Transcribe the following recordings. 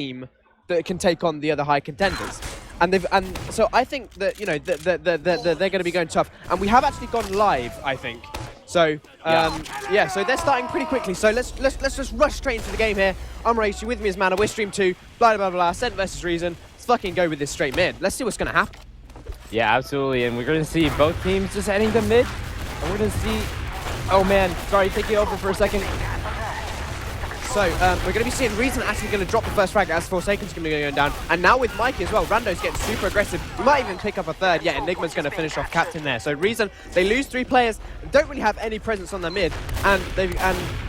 team that can take on the other high contenders. And so I think that, you know, they're going to be going tough. And we have actually gone live, I think. So yeah, so they're starting pretty quickly. So let's just rush straight into the game here. I'm Ryushi, with me is Mana, we're Stream 2, blah blah blah, Ascent versus Reason. Let's fucking go with this straight mid. Let's see what's gonna happen. Yeah, absolutely, and we're gonna see both teams just heading to mid. And we're gonna see, oh man, sorry, take it over for a second. So we're going to be seeing Reason actually going to drop the first frag as Forsaken's going to be going down. And now with Mikey as well, Rando's getting super aggressive. We might even pick up a third. Yeah, Enigma's going to finish off Captain there. So Reason, they lose 3 players, don't really have any presence on their mid. And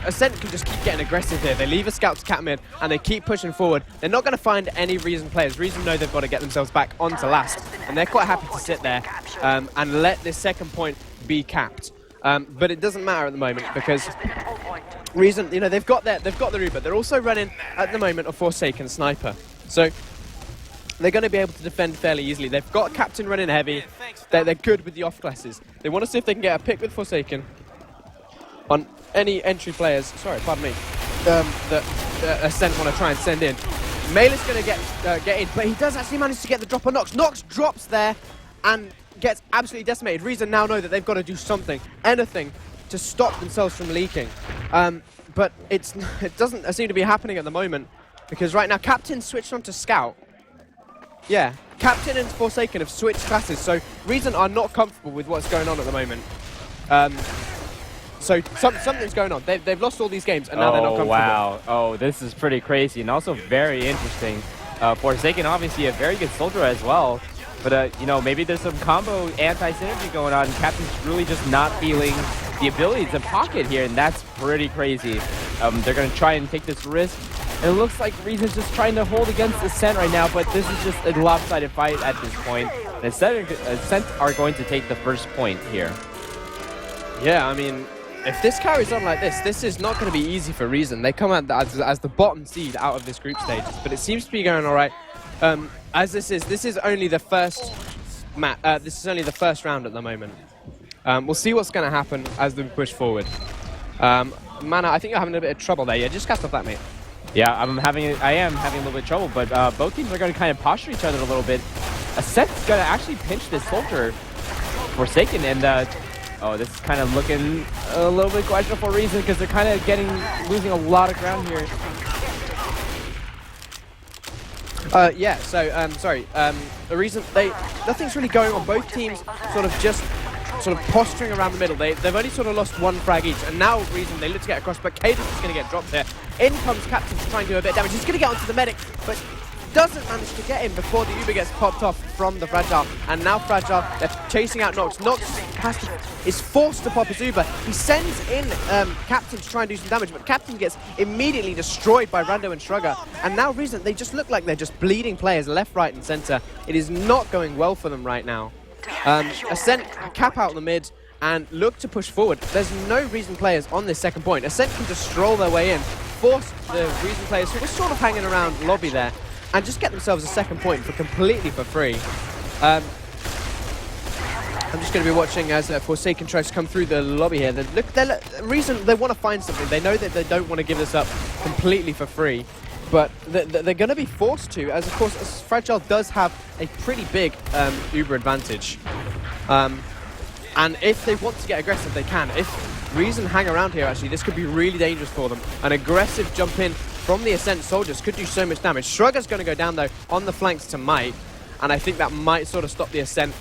Ascent can just keep getting aggressive here. They leave a scout to cap mid and they keep pushing forward. They're not going to find any Reason players. Reason know they've got to get themselves back onto last. And they're quite happy to sit there and let this second point be capped. But it doesn't matter at the moment because Reason, you know, they've got the Uber. They're also running at the moment a Forsaken sniper, so they're going to be able to defend fairly easily. They've got Captain running heavy. They're good with the off classes. They want to see if they can get a pick with Forsaken on any entry players. Sorry, pardon me. That Ascent want to try and send in. Mail is going to get in, but he does actually manage to get the drop on Nox. Nox drops there and gets absolutely decimated. Reason now know that they've got to do something, anything, to stop themselves from leaking. But it doesn't seem to be happening at the moment because right now Captain switched on to Scout. Yeah, Captain and Forsaken have switched classes, so Reason are not comfortable with what's going on at the moment. So something's going on. They've lost all these games and now they're not comfortable. Wow. Oh, this is pretty crazy and also very interesting. Forsaken obviously a very good soldier as well. But, you know, maybe there's some combo anti-synergy going on. Captain's really just not feeling the ability to pocket here, and that's pretty crazy. They're going to try and take this risk. And it looks like Reason's just trying to hold against Ascent right now, but this is just a lopsided fight at this point. And Ascent are going to take the first point here. Yeah, I mean, if this carries on like this is not going to be easy for Reason. They come out as the bottom seed out of this group stage, but it seems to be going all right. As this is only the first this is only the first round at the moment. We'll see what's going to happen as we push forward. Mana, I think you're having a bit of trouble there. Yeah, just cast off that, mate. Yeah, I am having a little bit of trouble, but both teams are going to kind of posture each other a little bit. Ascent's going to actually pinch this soldier, Forsaken, and oh, this is kind of looking a little bit questionable for Reason because they're kind of losing a lot of ground here. Yeah, so, sorry, the reason nothing's really going on. Both teams sort of posturing around the middle. They've only sort of lost 1 frag each, and now Reason, they look to get across, but Cadus is going to get dropped here. In comes Captain to try and do a bit of damage. He's going to get onto the medic, but doesn't manage to get him before the Uber gets popped off from the Fragile. And now Fragile, they're chasing out Nox. Nox is forced to pop his Uber. He sends in Captain to try and do some damage, but Captain gets immediately destroyed by Rando and Shrugger. And now Reason, they just look like they're just bleeding players left, right, and center. It is not going well for them right now. Ascent cap out the mid and look to push forward. There's no Reason players on this second point. Ascent can just stroll their way in, force the Reason players who were sort of hanging around lobby there, and just get themselves a second point completely for free. I'm just going to be watching as Forsaken tries to come through the lobby here. Reason, they want to find something. They know that they don't want to give this up completely for free, but they're going to be forced to, as of course Fragile does have a pretty big Uber advantage. And if they want to get aggressive, they can. If Reason hang around here, actually, this could be really dangerous for them. An aggressive jump in from the Ascent soldiers could do so much damage. Shrugger's going to go down, though, on the flanks to Might, and I think that might sort of stop the Ascent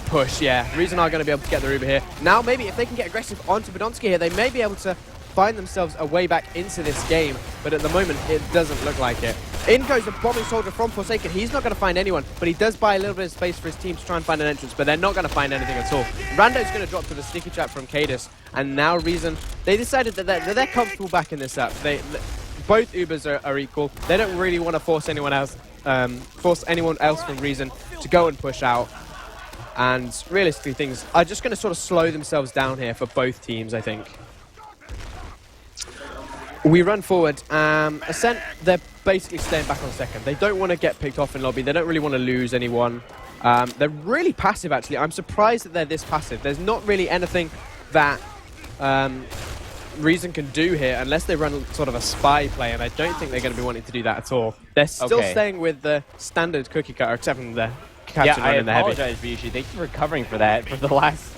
push. Yeah, Reason are going to be able to get the Uber here. Now, maybe if they can get aggressive onto Podolski here, they may be able to find themselves a way back into this game, but at the moment, it doesn't look like it. In goes a bombing soldier from Forsaken. He's not going to find anyone, but he does buy a little bit of space for his team to try and find an entrance, but they're not going to find anything at all. Rando's going to drop to the sticky trap from Cadus, and now Reason, they decided that they're comfortable backing this up. Both Ubers are equal. They don't really want to force anyone else from Reason to go and push out. And realistically, things are just going to sort of slow themselves down here for both teams, I think. We run forward. Ascent, they're basically staying back on second. They don't want to get picked off in lobby. They don't really want to lose anyone. They're really passive, actually. I'm surprised that they're this passive. There's not really anything that Reason can do here unless they run sort of a spy play, and I don't think they're going to be wanting to do that at all. They're still staying with the standard cookie cutter, except from the captain running the heavy. I apologize, Ryushi. Thank you for covering for that for the last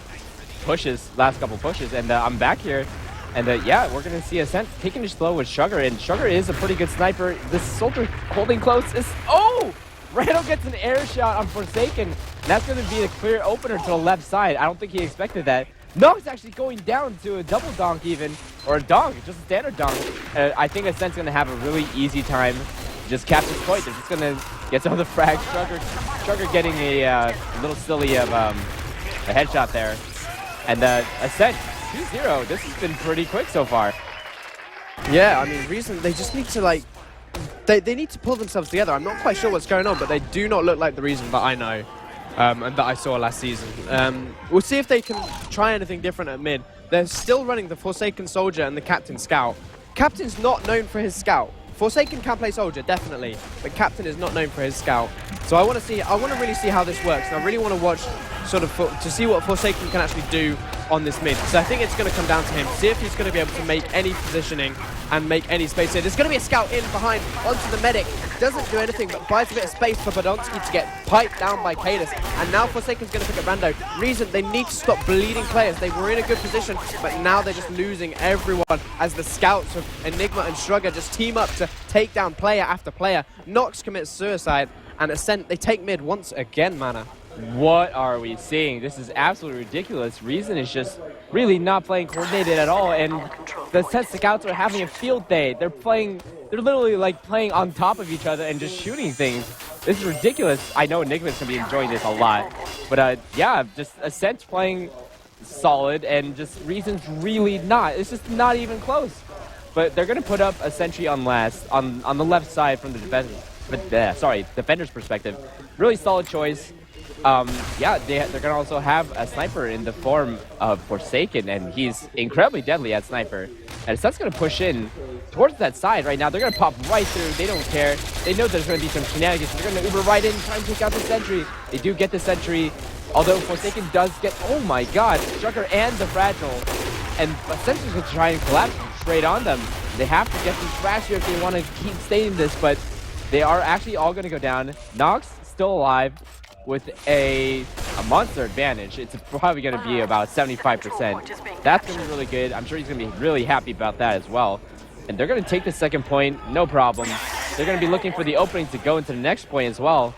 couple pushes, and I'm back here. And yeah, we're going to see Ascent taking it slow with Sugar, and Sugar is a pretty good sniper. This soldier holding close is... Oh! Randall gets an air shot on Forsaken. And that's going to be the clear opener to the left side. I don't think he expected that. Nox actually going down to a double donk even, or a donk, just a standard donk. I think Ascent's going to have a really easy time just cap this point. They're just going to get some of the frags. Sugar getting a little silly of a headshot there. And Ascent 2-0. This has been pretty quick so far. Yeah, I mean, Reason, they just need to, like, they need to pull themselves together. I'm not quite sure what's going on, but they do not look like the Reason that I know and that I saw last season. We'll see if they can try anything different at mid. They're still running the Forsaken Soldier and the Captain Scout. Captain's not known for his Scout. Forsaken can play Soldier, definitely, but Captain is not known for his Scout. So I want to really see how this works, and I really want to watch sort of to see what Forsaken can actually do on this mid. So I think it's going to come down to him, see if he's going to be able to make any positioning and make any space here. There's going to be a Scout in behind onto the medic. Doesn't do anything, but buys a bit of space for Podolski to get piped down by Cadus. And now Forsaken's going to pick up Rando. Reason, they need to stop bleeding players. They were in a good position, but now they're just losing everyone as the scouts of Enigma and Shrugger just team up to take down player after player. Nox commits suicide, and Ascent, they take mid once again, Mana. What are we seeing? This is absolutely ridiculous. Reason is just really not playing coordinated at all, and the Ascent scouts are having a field day. They're literally like playing on top of each other and just shooting things. This is ridiculous. I know Enigma's gonna be enjoying this a lot, but yeah, just Ascent playing solid, and just Reason's really not. It's just not even close. But they're gonna put up a sentry on last on the left side from the defender's perspective. Really solid choice. Yeah, they're going to also have a sniper in the form of Forsaken, and he's incredibly deadly at sniper. And Ascent's going to push in towards that side right now. They're going to pop right through. They don't care. They know there's going to be some shenanigans. They're going to Uber right in, try and take out the sentry. They do get the sentry, although Forsaken does get... Oh my god, Strucker and the Fragile. And Ascent's going to try and collapse straight on them. They have to get these frags here if they want to keep staying this, but they are actually all going to go down. Nox still alive with a monster advantage. It's probably going to be about 75%. That's going to be really good. I'm sure he's going to be really happy about that as well. And they're going to take the second point, no problem. They're going to be looking for the opening to go into the next point as well.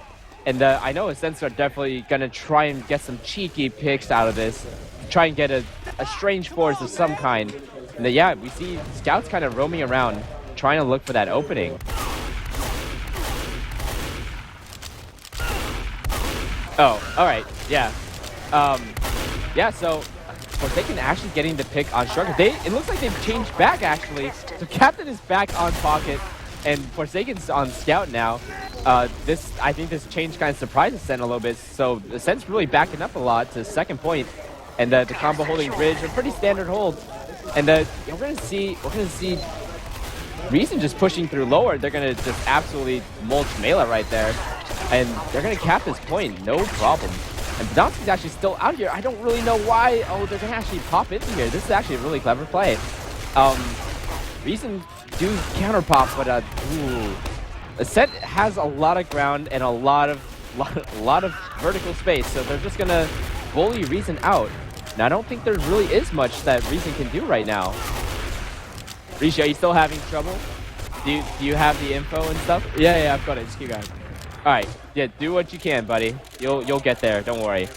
And I know Ascent are definitely going to try and get some cheeky picks out of this. Try and get a strange force of some kind. And yeah, we see scouts kind of roaming around, trying to look for that opening. Oh, all right, yeah. Yeah, so Forsaken actually getting the pick on Shrugger. It looks like they've changed back, actually. So Captain is back on Pocket, and Forsaken's on Scout now. I think this change kind of surprised Ascent a little bit. So Ascent's really backing up a lot to second point, and the combo holding bridge, a pretty standard hold. And we're gonna see Reason just pushing through lower. They're gonna just absolutely mulch Mela right there. And they're going to cap this point, no problem. And Podolski's actually still out here. I don't really know why. Oh, they're going to actually pop into here. This is actually a really clever play. Reason do counter pop, but ooh. Ascent has a lot of ground and a lot of vertical space, so they're just going to bully Reason out. Now, I don't think there really is much that Reason can do right now. Ryushi, are you still having trouble? Do you have the info and stuff? Yeah, I've got it. Just keep going. All right, yeah, do what you can, buddy. You'll get there. Don't worry.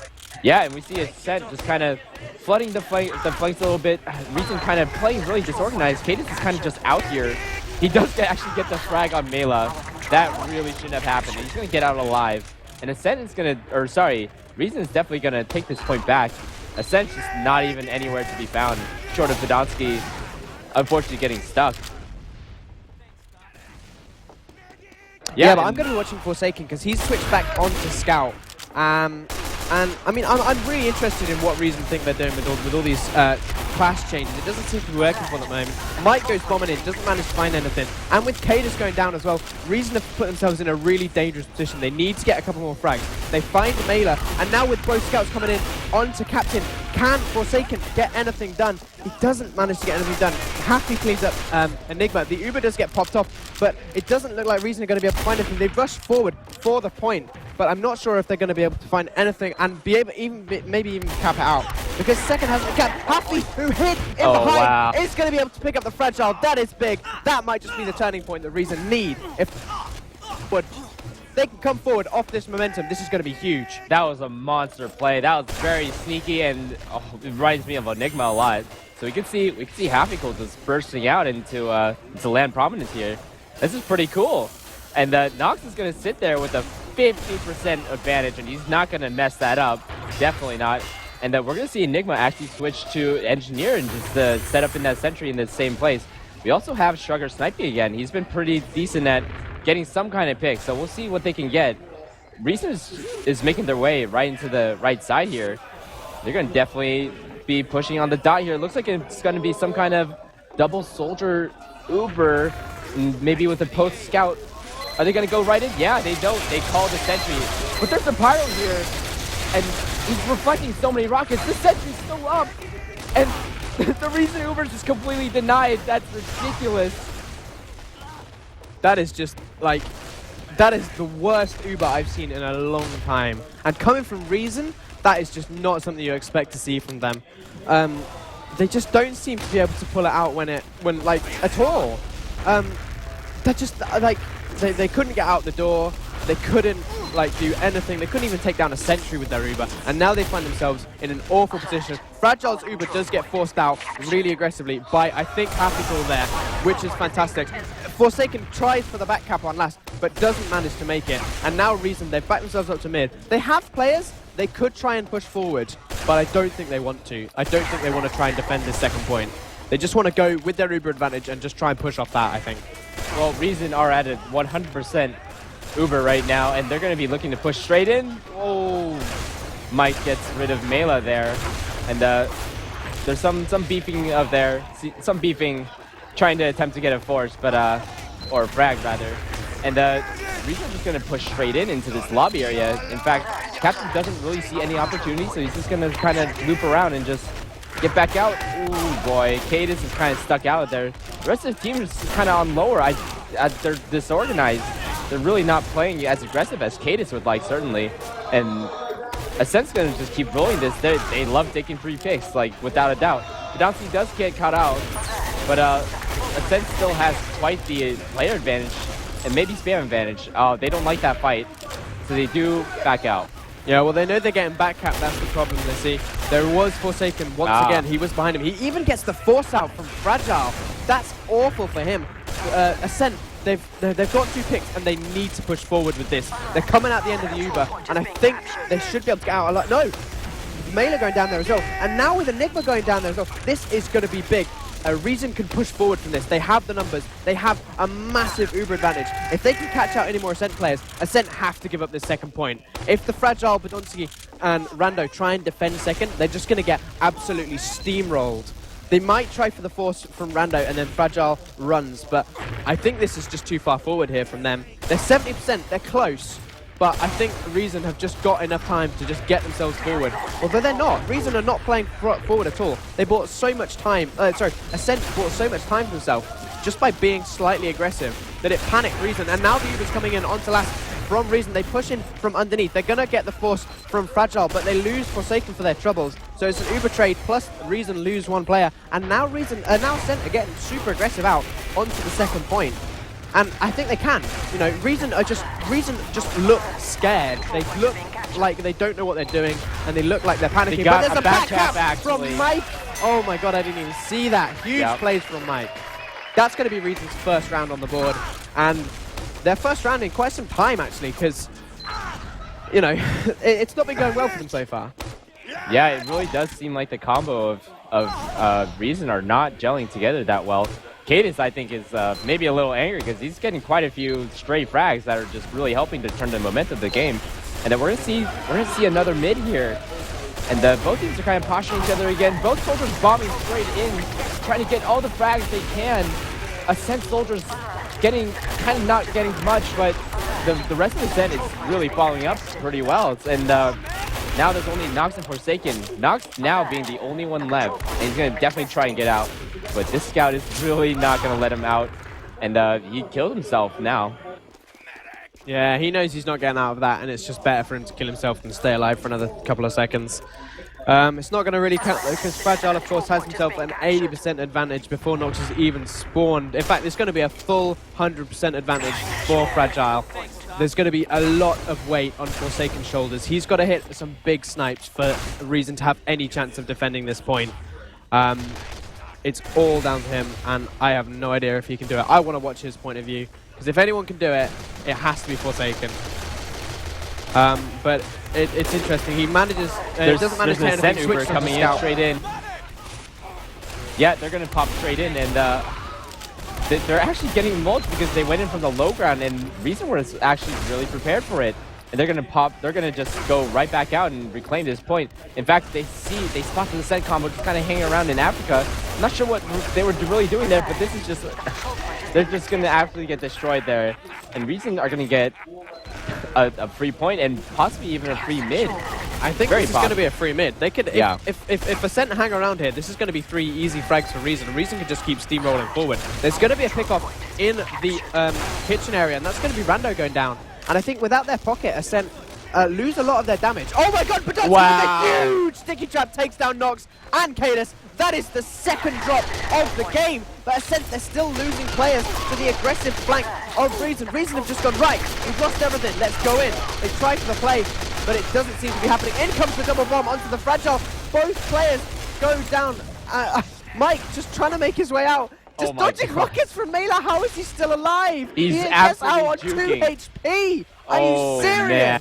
Yeah, and we see Ascent just kind of flooding the flanks a little bit. Reason kind of playing really disorganized. Cadus is kind of just out here. He does actually get the frag on Mela. That really shouldn't have happened. He's gonna get out alive. And Ascent is gonna, or sorry, Reason is definitely gonna take this point back. Ascent's just not even anywhere to be found, short of Podolski, unfortunately getting stuck. Yeah, but I'm going to be watching Forsaken because he's switched back onto Scout. And I mean, I'm really interested in what Reason think they're doing with all these class changes. It doesn't seem to be working for them at the moment. Mike goes bombing in, doesn't manage to find anything. And with Cadus going down as well, Reason have put themselves in a really dangerous position. They need to get a couple more frags. They find Mela, and now with both scouts coming in onto Captain, can Forsaken get anything done? He doesn't manage to get anything done. Happy cleans up Enigma. The Uber does get popped off, but it doesn't look like Reason are going to be able to find anything. They rush forward for the point, but I'm not sure if they're going to be able to find anything and be able maybe even cap it out. Because second hasn't capped. Happy, who hid in behind, is going to be able to pick up the Fragile. That is big. That might just be the turning point that Reason need. If they can come forward off this momentum, this is going to be huge. That was a monster play. That was very sneaky, and it reminds me of Enigma a lot. So we can see Happy Cold just bursting out into land prominence here. This is pretty cool. And Nox is going to sit there with a 50% advantage, and he's not going to mess that up. Definitely not. And we're going to see Enigma actually switch to Engineer and just set up in that sentry in the same place. We also have Shrugger sniping again. He's been pretty decent at getting some kind of pick, so we'll see what they can get. Reason is making their way right into the right side here. They're going to definitely be pushing on the dot here. It looks like it's going to be some kind of double soldier Uber, maybe with a post scout. Are they going to go right in? Yeah, they don't. They call the sentry. But there's a pyro here, and he's reflecting so many rockets. The sentry's still up, and the Reason Uber's just completely denied. That's ridiculous. That is just, like, that is the worst Uber I've seen in a long time. And coming from Reason, that is just not something you expect to see from them. They just don't seem to be able to pull it out when at all. They're just, like, they couldn't get out the door. They couldn't, like, do anything. They couldn't even take down a sentry with their Uber. And now they find themselves in an awful position. Fragile's Uber does get forced out really aggressively by, I think, Happy Cool there, which is fantastic. Forsaken tries for the back cap on last, but doesn't manage to make it. And now Reason, they've backed themselves up to mid. They have players. They could try and push forward, but I don't think they want to. I don't think they want to try and defend this second point. They just want to go with their Uber advantage and just try and push off that, I think. Well, Reason are at a 100% Uber right now, and they're going to be looking to push straight in. Oh, Mike gets rid of Mela there, and there's some beefing of there, some beefing, trying to attempt to get a force, but or frag rather, and Reason just going to push straight into this lobby area. In fact, Captain doesn't really see any opportunity, so he's just going to kind of loop around and just get back out. Ooh, boy, Cadus is kind of stuck out there. The rest of the team is kind of on lower. They're disorganized. They're really not playing as aggressive as Cadus would like, certainly. And Ascent's going to just keep rolling this. They love taking free picks, like, without a doubt. Bouncy does get caught out, but Ascent still has quite the player advantage and maybe spam advantage. They don't like that fight, so they do back out. Yeah, well, they know they're getting back cap. That's the problem they see. There was Forsaken once again. He was behind him. He even gets the force out from Fragile. That's awful for him. Ascent, they've got 2 picks, and they need to push forward with this. They're coming out the end of the Uber, and I think they should be able to get out a lot. No, Mela going down there as well. And now with Enigma going down there as well, this is going to be big. Reason can push forward from this. They have the numbers. They have a massive Uber advantage. If they can catch out any more Ascent players, Ascent have to give up this second point. If the Fragile, Badonsky, and Rando try and defend second, they're just going to get absolutely steamrolled. They might try for the force from Rando and then Fragile runs, but I think this is just too far forward here from them. They're 70%, they're close, but I think Reason have just got enough time to just get themselves forward. Although they're not. Reason are not playing forward at all. They bought so much time, Ascent bought so much time for themselves just by being slightly aggressive that it panicked Reason. And now the Uber's coming in onto last from Reason. They push in from underneath. They're going to get the force from Fragile, but they lose Forsaken for their troubles. So it's an Uber trade plus Reason lose 1 player. And now now Ascent are getting super aggressive out onto the second point. And I think they can. You know, Reason just look scared. They look like they don't know what they're doing, and they look like they're panicking. But there's a back cap from Mike. Oh my god, I didn't even see that. Huge plays from Mike. That's going to be Reason's first round on the board, and their first round in quite some time, actually, because, you know, it's not been going well for them so far. Yeah, it really does seem like the combo of Reason are not gelling together that well. Cadus, I think, is maybe a little angry because he's getting quite a few stray frags that are just really helping to turn the momentum of the game. And then we're gonna see another mid here. And both teams are kind of posturing each other again. Both soldiers bombing straight in, trying to get all the frags they can. Ascent soldiers kind of not getting much, but the rest of the Ascent is really following up pretty well. And now there's only Nox and Forsaken. Nox now being the only one left, and he's gonna definitely try and get out. But this scout is really not gonna let him out, and he killed himself now. Yeah, he knows he's not getting out of that, and it's just better for him to kill himself than stay alive for another couple of seconds. It's not going to really count, though, because Fragile, of course, has himself an 80% advantage before Nox has even spawned. In fact, it's going to be a full 100% advantage for Fragile. There's going to be a lot of weight on Forsaken's shoulders. He's got to hit some big snipes for a reason to have any chance of defending this point. It's all down to him, and I have no idea if he can do it. I want to watch his point of view, because if anyone can do it, it has to be Forsaken. But it's interesting. He manages. Doesn't manage to Ascent switch coming in straight in. Yeah, they're gonna pop straight in, and they're actually getting mulched because they went in from the low ground, and Reason was actually really prepared for it. And they're gonna pop. They're gonna just go right back out and reclaim this point. In fact, they spot the Ascent combo just kind of hanging around in Africa. I'm not sure what they were really doing there, but this is just. They're just gonna absolutely get destroyed there, and Reason are gonna get a free point and possibly even a free mid. I think this is going to be a free mid. They could, yeah. If Ascent hang around here, this is going to be 3 easy frags for Reason. Reason could just keep steamrolling forward. There's going to be a pick-off in the kitchen area, and that's going to be Rando going down. And I think without their pocket, Ascent lose a lot of their damage. Oh my god, Badonski with a huge sticky trap takes down Nox and Kalis. That is the second drop of the game. But Ascent, they're still losing players to the aggressive flank of Reason. Reason have just gone, right, we've lost everything, let's go in. They try for the play, but it doesn't seem to be happening. In comes the double bomb onto the Fragile. Both players go down. Mike just trying to make his way out. Just dodging rockets from Mela. How is he still alive? He's he gets out on juking. 2 HP. Are you serious? Man.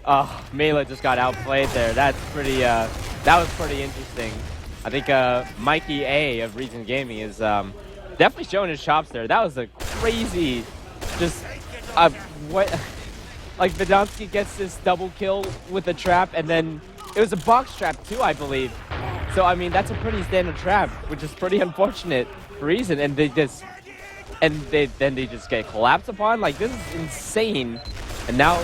Oh, Mela just got outplayed there. That's pretty, that was pretty interesting. I think Mikey A of Reason Gaming is definitely showing his chops there. That was a crazy, just, what, like Badonski gets this double kill with the trap, and then it was a box trap too, I believe. So, I mean, that's a pretty standard trap, which is pretty unfortunate for Reason, and they just, then they just get collapsed upon. Like, this is insane. And now,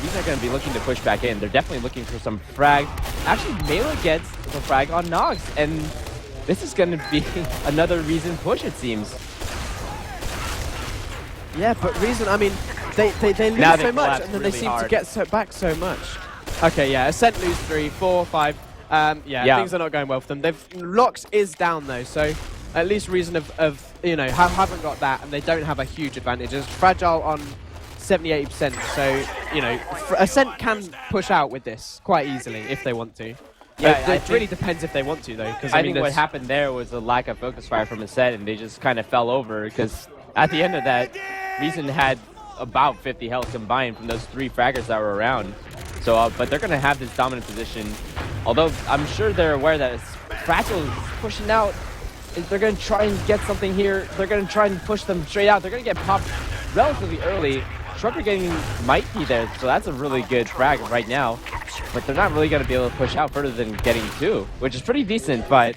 these are going to be looking to push back in. They're definitely looking for some frag. Actually, Mela gets the frag on Nox, and this is going to be another Reason push, it seems. Yeah, but Reason, I mean, they lose so much, and then they seem to get back so much. Okay, yeah, Ascent lose 3, 4, 5. Yeah, things are not going well for them. Lox is down though, so at least Reason haven't got that, and they don't have a huge advantage. It's Fragile on 70-80%, so Ascent can push out with this quite easily if they want to. Yeah, it really depends if they want to though. Because I think what happened there was a lack of focus fire from Ascent, and they just kind of fell over because at the end of that, Reason had about 50 health combined from those 3 fraggers that were around. So, but they're gonna have this dominant position. Although I'm sure they're aware that Fragile is pushing out. They're gonna try and get something here. They're gonna try and push them straight out. They're gonna get popped relatively early. Trucker getting Mikey there, so that's a really good frag right now. But they're not really gonna be able to push out further than getting 2, which is pretty decent. But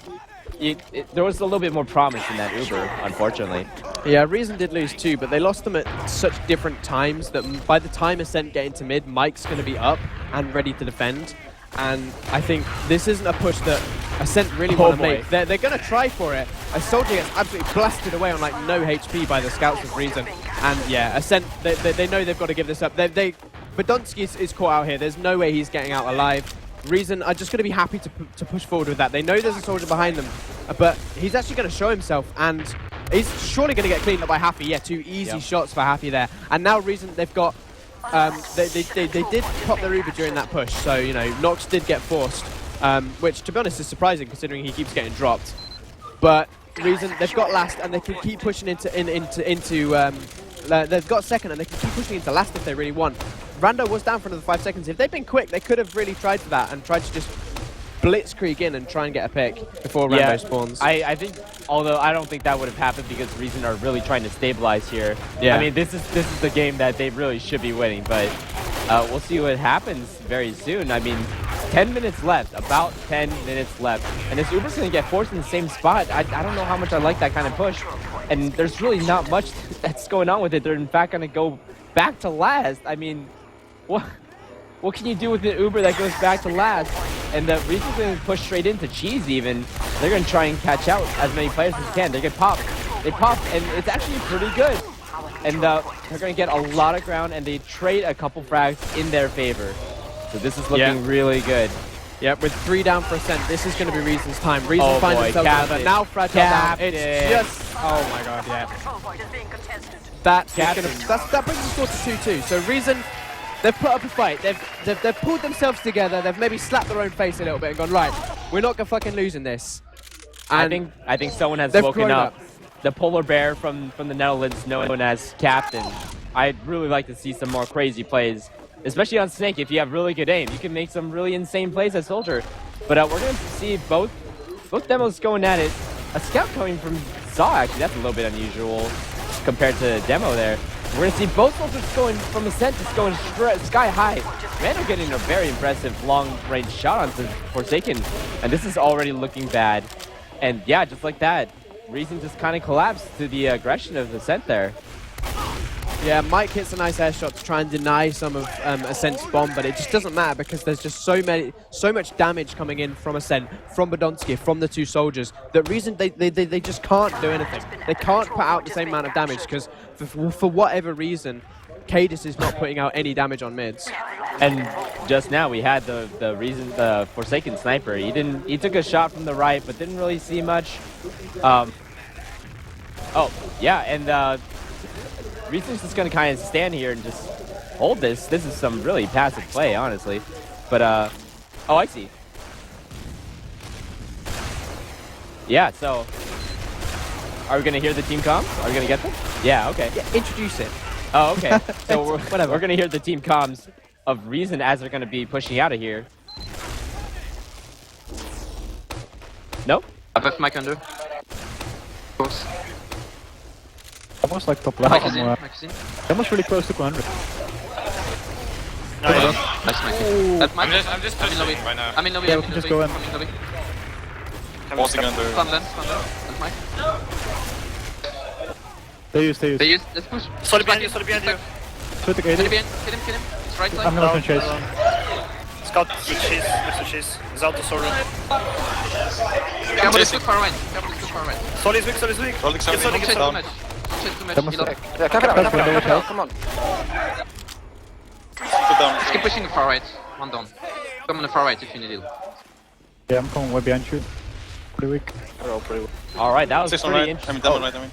there was a little bit more promise in that Uber, unfortunately. Yeah, Reason did lose 2, but they lost them at such different times that by the time Ascent get into mid, Mike's going to be up and ready to defend. And I think this isn't a push that Ascent really want to make. They're going to try for it. A soldier gets absolutely blasted away on like no HP by the scouts of Reason. And yeah, Ascent, they know they've got to give this up. Badonski is caught out here. There's no way he's getting out alive. Reason are just going to be happy to push forward with that. They know there's a soldier behind them, but he's actually going to show himself, and he's surely going to get cleaned up by Happy. Yeah, 2 easy shots for Happy there. And now Reason, they've got, they did pop their Uber during that push, so, Nox did get forced, which, to be honest, is surprising considering he keeps getting dropped. But Reason, they've got last, and they can keep pushing into they've got second, and they can keep pushing into last if they really want. Rando was down for another 5 seconds. If they'd been quick, they could have really tried for that and tried to just blitzkrieg in and try and get a pick before Rando spawns. I think, although I don't think that would have happened because Reason are really trying to stabilize here. Yeah. I mean, this is the game that they really should be winning, but we'll see what happens very soon. I mean, 10 minutes left, about 10 minutes left. And this Uber's going to get forced in the same spot. I don't know how much I like that kind of push. And there's really not much that's going on with it. They're in fact going to go back to last. I mean, what can you do with an Uber that goes back to last? And the Reason's going to push straight into Cheese even. They're going to try and catch out as many players as they can. They get popped. They pop, and it's actually pretty good. And they're going to get a lot of ground, and they trade a couple frags in their favor. So this is looking really good. Yep, with 3 down for Ascent, this is going to be Reason's time. Reason finds himself another. Now fragile down. It's just, oh my god, yeah. That brings the score to 2-2. So Reason, they've put up a fight. They've pulled themselves together. They've maybe slapped their own face a little bit and gone, right, we're not going to fucking lose in this. And I think someone has woken up. The polar bear from the Netherlands, known as Captain. I'd really like to see some more crazy plays, especially on Snake. If you have really good aim, you can make some really insane plays as Soldier. But we're going to see both demos going at it. A scout coming from Saw, actually, that's a little bit unusual compared to Demo there. We're going to see both soldiers going from Ascent, just going sky high. Mando getting a very impressive long-range shot onto Forsaken, and this is already looking bad. And yeah, just like that, Reason just kind of collapsed to the aggression of Ascent there. Yeah, Mike hits a nice air shot to try and deny some of Ascent's bomb, but it just doesn't matter because there's just so much damage coming in from Ascent, from Badonsky, from the 2 soldiers, that Reason, they just can't do anything. They can't put out the same amount of damage because for whatever reason, Cadis is not putting out any damage on mids. And just now we had the Forsaken sniper. He took a shot from the right, but didn't really see much. Oh yeah, and Reason's just gonna kind of stand here and just hold this. This is some really passive play, honestly. But oh, I see. Yeah, so are we gonna hear the team comms? Are we gonna get them? Yeah, okay. Yeah, introduce it. Oh, okay. So we're gonna hear the team comms of Reason as they're gonna be pushing out of here. No? I have mic under. Close. Almost like top level. Magazine. Almost really close to 100. Nice mic. That mic. I'm just I'm in lobby. right now. I'm in lobby. Yeah, I'm we in can just lobby. go in. I'm in lobby. I'm walking under. Stun them. That mic. They use. They use. Let's push. Solid behind you, solid behind you. Shoot the Kill KD. him. Kill him. It's right side. I'm gonna chase. Scout with cheese, with cheese. He's out of sorrow. Campbell is too far away. Campbell is too far away. Solid is weak, solid is weak. Solid Don't chase too down. much. Don't chase too much. Almost Heal up. like- Yeah, cap it out. Come on. Put down. Let's keep pushing the far right. One down. Come on the far right if you need heal. Yeah, I'm coming way behind you. Pretty weak. We're all pretty well. All right, that was 6 on pretty right. interesting. Down right, I mean.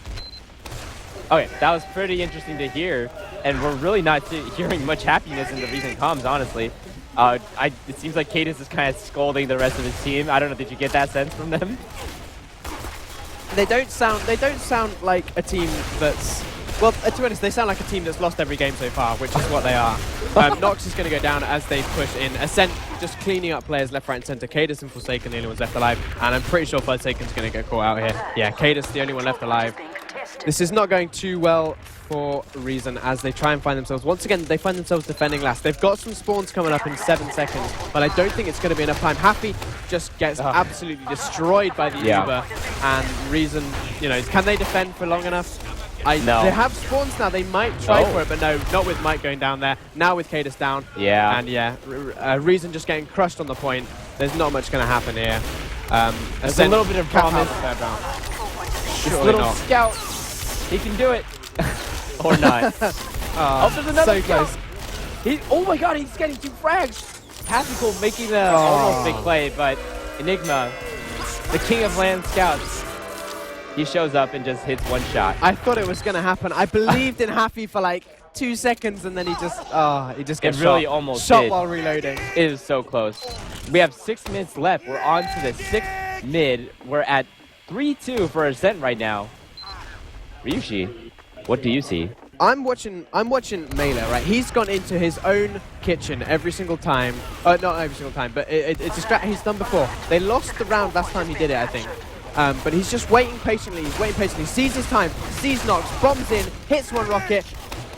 Okay, that was pretty interesting to hear, and we're really not hearing much happiness in the recent comms, honestly. It seems like Cadis is kind of scolding the rest of his team. I don't know, did you get that sense from them? They don't sound like a team that's, well, to be honest, they sound like a team that's lost every game so far, which is what they are. Nox is going to go down as they push in. Ascent just cleaning up players left, right, and center. Cadis and Forsaken, the only ones left alive, and I'm pretty sure Forsaken's going to get caught out here. Yeah, Cadis, the only one left alive. This is not going too well for Reason as they try and find themselves. Once again, they find themselves defending last. They've got some spawns coming up in 7 seconds, but I don't think it's going to be enough time. Happy just gets absolutely destroyed by the Uber, and Reason, you know, can they defend for long enough? No. They have spawns now. They might try for it, but no, not with Mike going down there. Now with Cadis down. Yeah. And yeah, Reason just getting crushed on the point. There's not much going to happen here. There's a little bit of promise. This little scout, he can do it. Or not. Oh, there's another so close. Oh my god, he's getting 2 frags. Tactical making the almost big play, but Enigma, the king of land scouts, he shows up and just hits 1 shot. I thought it was going to happen. I believed in Happy for like 2 seconds, and then he just gets really shot. almost shot did. while reloading. It is so close. We have 6 minutes left. We're on to the 6th mid. We're at 3-2 for Ascent right now. Ryushi, what do you see? I'm watching Melee, right? He's gone into his own kitchen every single time. Not every single time, but it's a strat he's done before. They lost the round last time he did it, I think. But he's just waiting patiently. He's waiting patiently. Sees his time. Sees Nox. Bombs in. Hits 1 rocket.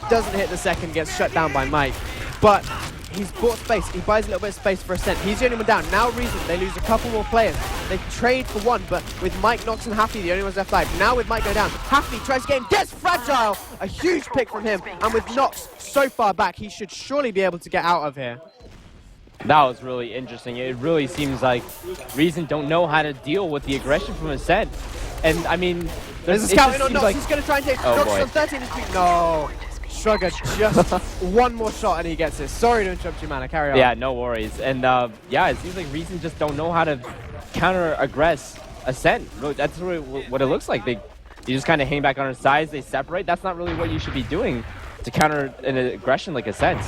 Doesn't hit the second. Gets shut down by Mike. but he's bought space. He buys a little bit of space for Ascent. He's the only one down. Now Reason, they lose a couple more players. They trade for one, but with Mike, Nox, and Happy, the only ones left alive. Now with Mike go down, Happy tries to get him, gets Fragile! A huge pick from him, and with Nox so far back, he should surely be able to get out of here. That was really interesting. It really seems like Reason don't know how to deal with the aggression from Ascent. And I mean, there's a scout in on Nox. He's going to try and take Nox on 13 his feet. No. Shrugger just one more shot and he gets it. Sorry to interrupt you, man. Carry on. Yeah, no worries. And yeah, it seems like Reason just don't know how to counter-aggress Ascent. That's really what it looks like. They just kind of hang back on their sides. They separate. That's not really what you should be doing to counter an aggression like Ascent.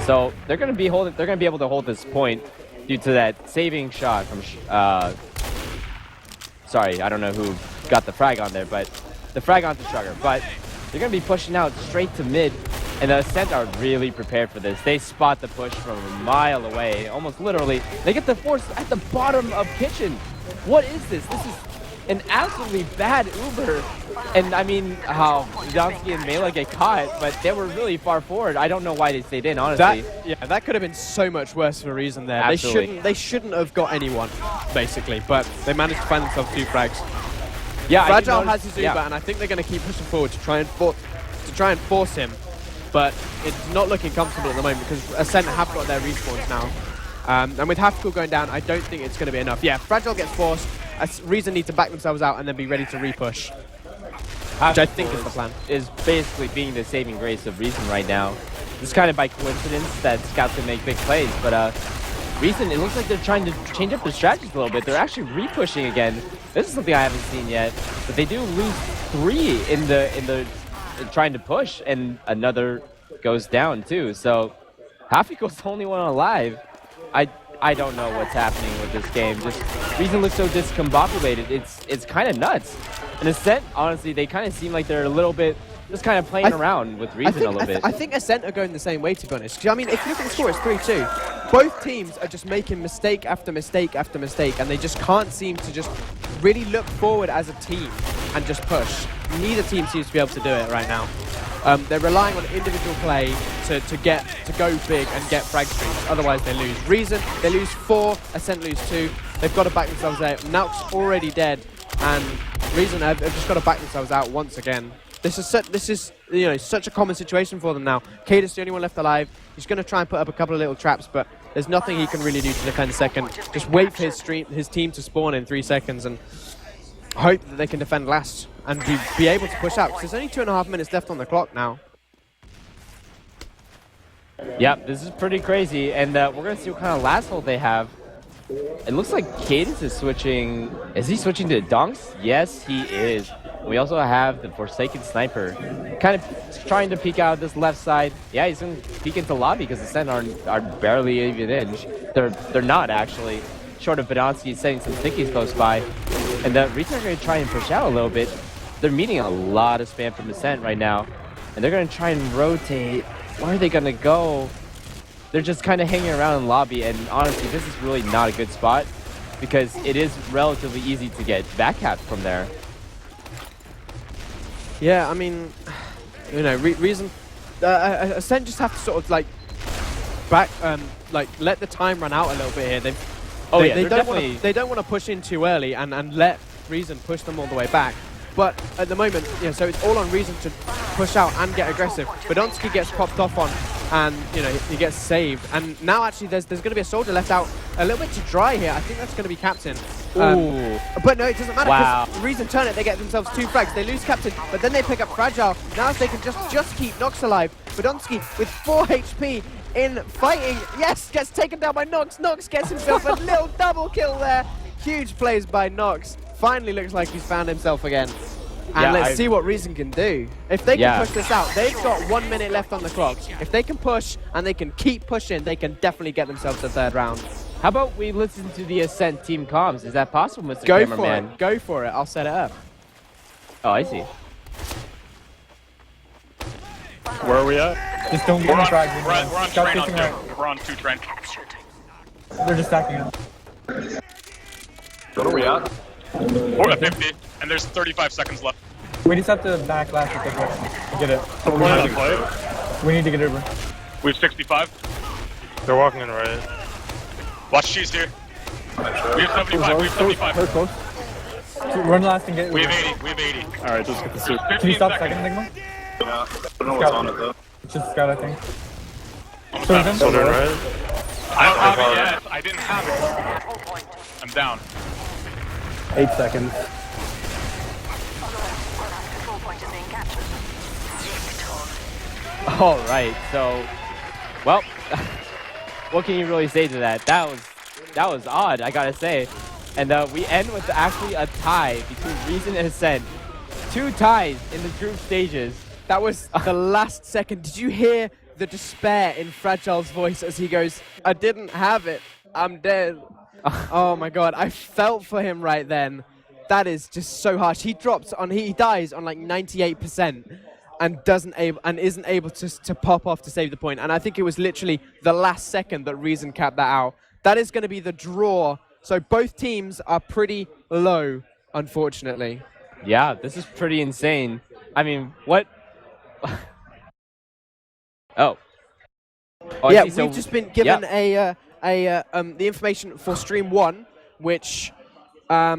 So they're going to be able to hold this point due to that saving shot from. Sorry, I don't know who got the frag on there, but the frag onto Shrugger. But they're going to be pushing out straight to mid, and the Ascent are really prepared for this. They spot the push from a mile away, almost literally. They get the force at the bottom of kitchen. What is this? This is an absolutely bad Uber. And I mean, how Zonsky and Mela get caught, but they were really far forward. I don't know why they stayed in, honestly. That could have been so much worse for a reason there. Absolutely. They shouldn't have got anyone, basically, but they managed to find themselves 2 frags. Yeah, Fragile has his Uber, and I think they're going to keep pushing forward to try and force him. But it's not looking comfortable at the moment because Ascent have got their respawns now. And with Hafkul going down, I don't think it's going to be enough. Yeah, Fragile gets forced. Reason need to back themselves out and then be ready to repush. Which I think is the plan. Is basically being the saving grace of Reason right now. It's kind of by coincidence that Scouts can make big plays, but Reason, it looks like they're trying to change up their strategies a little bit. They're actually repushing again. This is something I haven't seen yet, but they do lose 3 in trying to push, and another goes down too. So Hafiko's the only one alive. I don't know what's happening with this game. Just Reason looks so discombobulated. It's kind of nuts. And Ascent, honestly, they kind of seem like they're a little bit just kind of playing around with Reason a little bit. I think Ascent are going the same way, to be honest. I mean, if you look at the score, it's 3-2. Both teams are just making mistake after mistake after mistake, and they just can't seem to just really look forward as a team and just push. Neither team seems to be able to do it right now. They're relying on individual play to go big and get frag streaks. Otherwise, they lose. Reason, they lose 4. Ascent lose 2. They've got to back themselves out. Nauk's already dead, and Reason have just got to back themselves out once again. This is such a common situation for them now. Kada's the only one left alive. He's going to try and put up a couple of little traps, but there's nothing he can really do to defend second. Just wait for his team to spawn in 3 seconds and hope that they can defend last and be able to push out. Because there's only 2.5 minutes left on the clock now. Yep, this is pretty crazy, and we're going to see what kind of last hold they have. It looks like Cadence is switching. Is he switching to Dunks? Yes, he is. We also have the Forsaken Sniper kind of trying to peek out this left side. Yeah, he's going to peek into lobby because the Ascent are barely even in. They're not, actually. Short of Badonsky setting some stickies close by. And the Reason are going to try and push out a little bit. They're meeting a lot of spam from Ascent right now. And they're going to try and rotate. Where are they going to go? They're just kind of hanging around in lobby. And honestly, this is really not a good spot because it is relatively easy to get backcapped from there. Yeah, I mean, Reason, Ascent just have to sort of let the time run out a little bit here. They don't want to push in too early and let Reason push them all the way back. But at the moment, so it's all on Reason to push out and get aggressive. Badonsky gets popped off on, and he gets saved. And now actually there's going to be a soldier left out a little bit to dry here. I think that's going to be Captain. But no, it doesn't matter because Reason turn it. They get themselves 2 frags. They lose Captain, but then they pick up Fragile. Now they can just keep Nox alive. Badonsky with 4 HP in fighting. Yes, gets taken down by Nox. Nox gets himself a little double kill there. Huge plays by Nox. Finally looks like he's found himself again. And let's see what Reason can do. If they can push this out, they've got 1 minute left on the clock. If they can push and they can keep pushing, they can definitely get themselves the 3rd round. How about we listen to the Ascent team comms? Is that possible, Mr. Cameraman? Go for it. I'll set it up. Oh, I see. Where are we at? Just don't get in frag. We're on train on 2. We're on 2 train. They're just stacking up. Where are we at? We're at 50, and there's 35 seconds left. We just have to back last with the direction. Get it. We're on the play. We need to get over. We have 65. They're walking in right. Watch cheese here. We have 75. We have 75. Very close. Run last and get. We have 80. We have 80. Alright, let's get the suit. 15 Can you stop seconds. second, Enigma? Yeah, I don't know what's on it though. It's just Scout, I think. Almost out. Soldier in right. I don't have it yet. I didn't have it. I'm down. 8 seconds. All right, so, well, what can you really say to that? That was odd, I gotta say. And we end with actually a tie between Reason and Ascent. 2 ties in the group stages. That was the last second. Did you hear the despair in Fragile's voice as he goes, I didn't have it. I'm dead. Oh my god, I felt for him right then. That is just so harsh. He dies on like 98% and isn't able to pop off to save the point. And I think it was literally the last second that Reason capped that out. That is going to be the draw. So both teams are pretty low, unfortunately. Yeah, this is pretty insane. I mean, what? Oh. Oh, Yeah, I see. we've just been given the information for Stream 1, which, I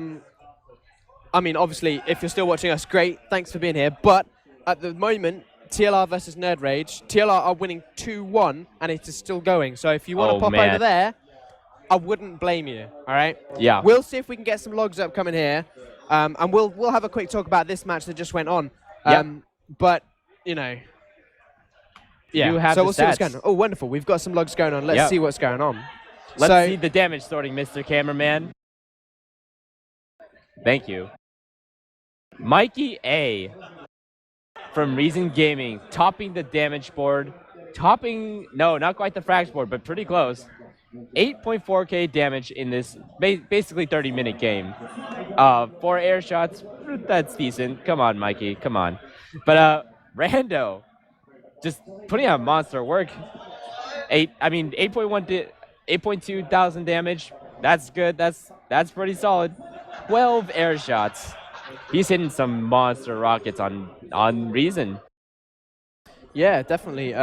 mean, obviously, if you're still watching us, great, thanks for being here. But at the moment, TLR versus Nerd Rage, TLR are winning 2-1, and it is still going. So if you want to pop over there, I wouldn't blame you, all right? Yeah. We'll see if we can get some logs up coming here, and we'll have a quick talk about this match that just went on. But, you know, yeah, so we'll see what's going on. Oh, wonderful. We've got some logs going on. Let's see what's going on. Let's see the damage sorting, Mr. Cameraman. Thank you. Mikey A from Reason Gaming, topping the damage board. No, not quite the frags board, but pretty close. 8.4k damage in this basically 30-minute game. 4 air shots, that's decent. Come on, Mikey, come on. But Rando, just putting out monster work. 8.2 thousand damage. That's good. That's pretty solid. 12 air shots. He's hitting some monster rockets on Reason. Yeah, definitely.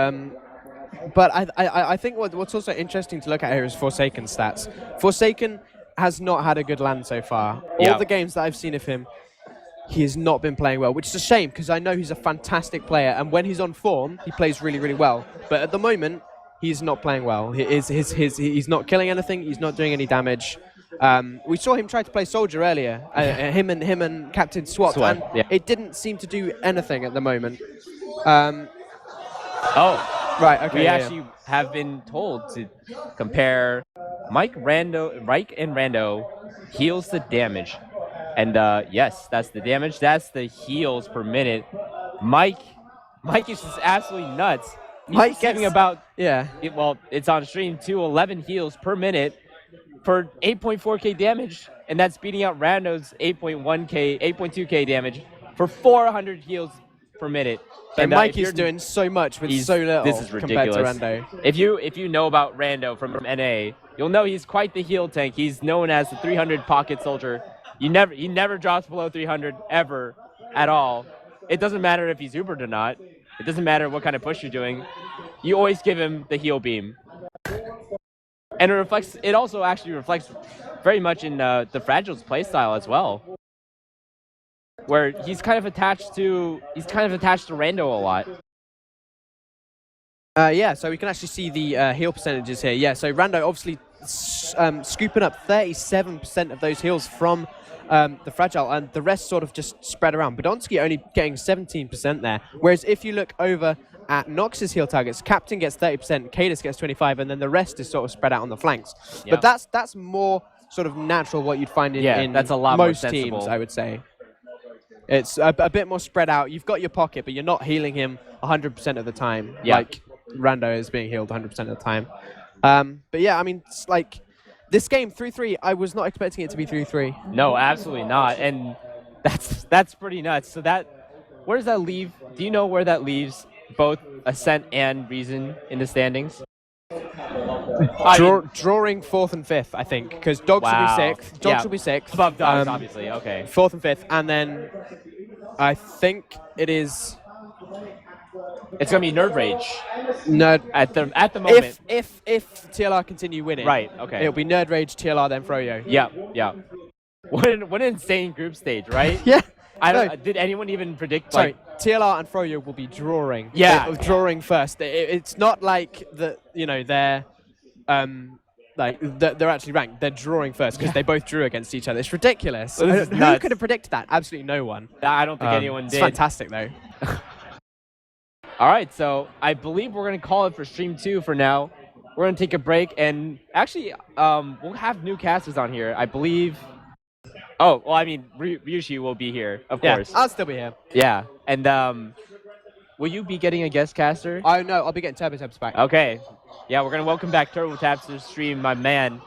But I think what's also interesting to look at here is Forsaken's stats. Forsaken has not had a good land so far. All the games that I've seen of him, he has not been playing well, which is a shame because I know he's a fantastic player, and when he's on form, he plays really, really well. But at the moment, he's not playing well. He's not killing anything. He's not doing any damage. We saw him try to play Soldier earlier. Him and Captain swapped, and it didn't seem to do anything at the moment. Right, okay. We actually have been told to compare Mike and Rando heals the damage. And yes, that's the damage. That's the heals per minute. Mike is just absolutely nuts. He's getting about, it's on stream, 211 heals per minute for 8.4k damage. And that's beating out Rando's 8.2k damage for 400 heals per minute. And Mikey's doing so much with so little. This is ridiculous. Compared to Rando. If you know about Rando from NA, you'll know he's quite the heal tank. He's known as the 300 pocket soldier. He never drops below 300 ever at all. It doesn't matter if he's Ubered or not. It doesn't matter what kind of push you're doing. You always give him the heal beam. And it also actually reflects very much in the Fragile's playstyle as well, where he's kind of attached to Rando a lot. Yeah, so we can actually see the heal percentages here. Yeah, so Rando obviously scooping up 37% of those heals from the Fragile, and the rest sort of just spread around. Badonsky only getting 17% there. Whereas if you look over at Nox's heal targets, Captain gets 30%, Cadus gets 25%, and then the rest is sort of spread out on the flanks. Yeah. But that's more sort of natural what you'd find in that's a lot most more teams, I would say. It's a bit more spread out. You've got your pocket, but you're not healing him 100% of the time. Yeah. Like Rando is being healed 100% of the time. But yeah, I mean, it's like this game 3-3. I was not expecting it to be 3-3. No, absolutely not, and that's pretty nuts. So where does that leave? Do you know where that leaves both Ascent and Reason in the standings? Drawing 4th and 5th, I think, because Dogs will be 6th. Dogs will be 6th. Above Dogs, obviously. Okay. 4th and 5th, and then I think it is It's gonna be Nerd Rage Nerd. at the moment. If TLR continue winning, Right, okay. it'll be Nerd Rage, TLR, then Froyo. Yeah, yeah. What an insane group stage, right? Yeah. I don't. No. Did anyone even predict? Sorry, Like, TLR and Froyo will be drawing. Yeah. Drawing first. It's not like they're they're actually ranked. They're drawing first because they both drew against each other. It's ridiculous. This is Who nuts. could have predicted that? Absolutely no one. I don't think anyone It's did. fantastic though. All right, so I believe we're gonna call it for stream 2 for now. We're gonna take a break, and actually, we'll have new casters on here. I believe. Oh, well, I mean, Ryushi will be here, of course. I'll still be here. Yeah, and will you be getting a guest caster? Oh no, I'll be getting Turbo Tabs back. Okay. Yeah, we're gonna welcome back Turbo Taps to the stream, my man.